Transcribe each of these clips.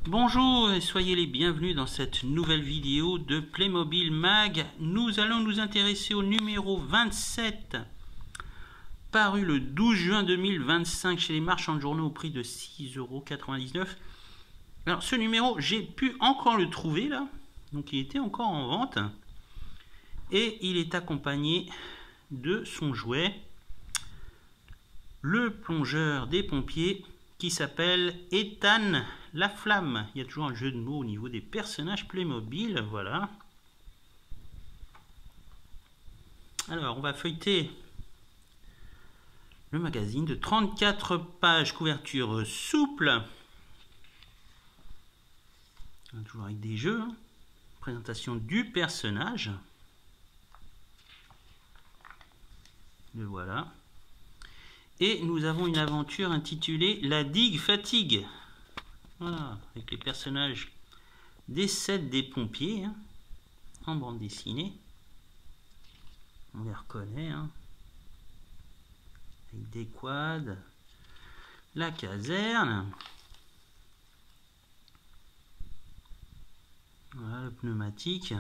Bonjour et soyez les bienvenus dans cette nouvelle vidéo de Playmobil Mag. Nous allons nous intéresser au numéro 27, paru le 12 juin 2025 chez les marchands de journaux au prix de 6,99 €. Alors ce numéro, j'ai pu encore le trouver là, donc il était encore en vente. Et il est accompagné de son jouet, le plongeur des pompiers, qui s'appelle Ethan la Flamme. Il y a toujours un jeu de mots au niveau des personnages Playmobil, voilà. Alors, on va feuilleter le magazine de 34 pages, couverture souple. Toujours avec des jeux. Présentation du personnage. Le voilà. Et nous avons une aventure intitulée La Digue Fatigue. Voilà, avec les personnages des sets des pompiers, hein, en bande dessinée. On les reconnaît, hein, avec des quads, la caserne, voilà le pneumatique.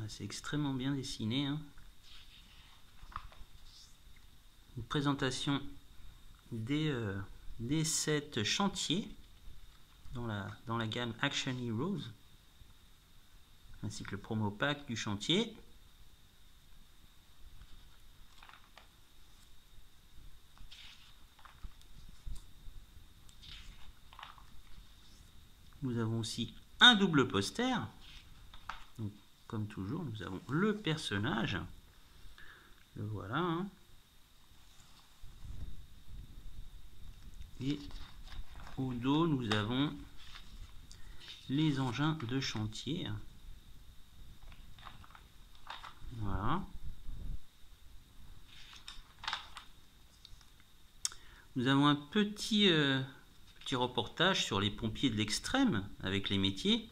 C'est extrêmement bien dessiné, hein. Une présentation des sets chantiers dans la gamme Action Heroes, ainsi que le promo pack du chantier. Nous avons aussi un double poster. Donc, comme toujours, nous avons le personnage. Le voilà, hein. Et au dos, nous avons les engins de chantier. Voilà. Nous avons un petit reportage sur les pompiers de l'extrême avec les métiers.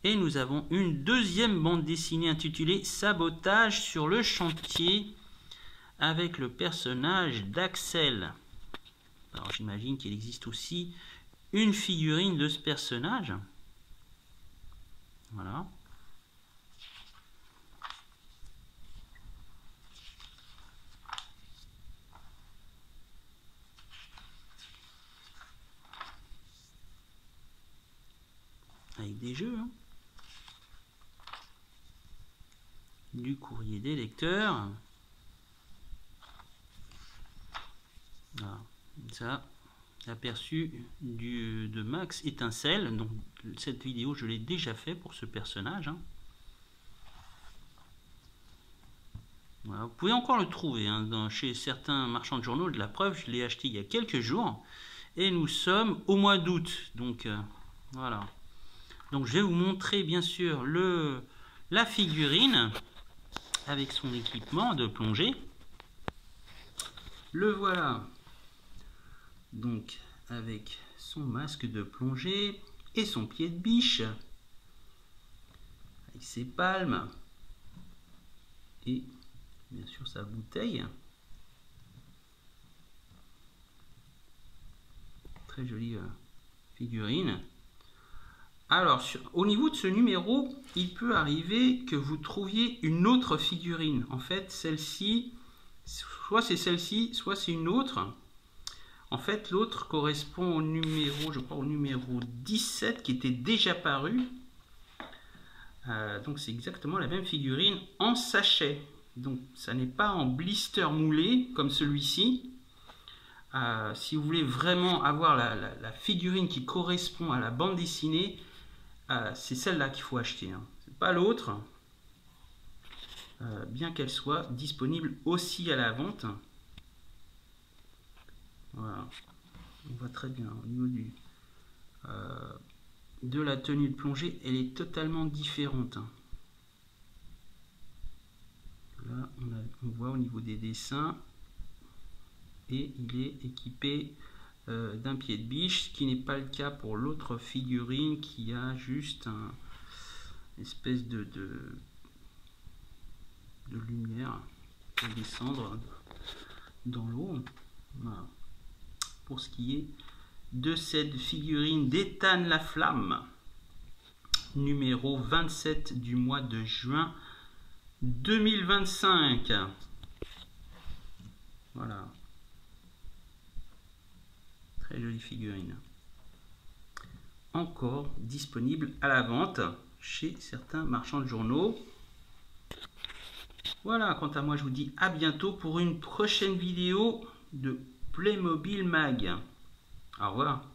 Et nous avons une deuxième bande dessinée intitulée Sabotage sur le chantier avec le personnage d'Axel. Alors j'imagine qu'il existe aussi une figurine de ce personnage. Voilà. Avec des jeux, hein. Du courrier des lecteurs. Voilà. Ça, aperçu de Max Étincelle. Donc cette vidéo, je l'ai déjà fait pour ce personnage, hein. Voilà. Vous pouvez encore le trouver, hein, chez certains marchands de journaux. De la preuve, je l'ai acheté il y a quelques jours. Et nous sommes au mois d'août. Donc voilà. Donc je vais vous montrer bien sûr la figurine avec son équipement de plongée. Le voilà. Donc avec son masque de plongée et son pied de biche. Avec ses palmes. Et bien sûr sa bouteille. Très jolie figurine. Alors, au niveau de ce numéro, il peut arriver que vous trouviez une autre figurine. En fait, celle-ci, soit c'est celle-ci, soit c'est une autre. En fait, l'autre correspond au numéro, je crois, au numéro 17 qui était déjà paru. Donc, c'est exactement la même figurine en sachet. Donc, ça n'est pas en blister moulé comme celui-ci. Si vous voulez vraiment avoir la figurine qui correspond à la bande dessinée, c'est celle-là qu'il faut acheter, hein. C'est pas l'autre, bien qu'elle soit disponible aussi à la vente. Voilà, on voit très bien au niveau de la tenue de plongée, elle est totalement différente, hein. Là, on voit au niveau des dessins, et il est équipé d'un pied de biche, ce qui n'est pas le cas pour l'autre figurine qui a juste une espèce de lumière pour descendre dans l'eau. Voilà. Pour ce qui est de cette figurine d'Ethan la Flamme, numéro 27 du mois de juin 2025. Voilà. Très jolie figurine. Encore disponible à la vente chez certains marchands de journaux. Voilà, quant à moi, je vous dis à bientôt pour une prochaine vidéo de Playmobil Mag. Au revoir.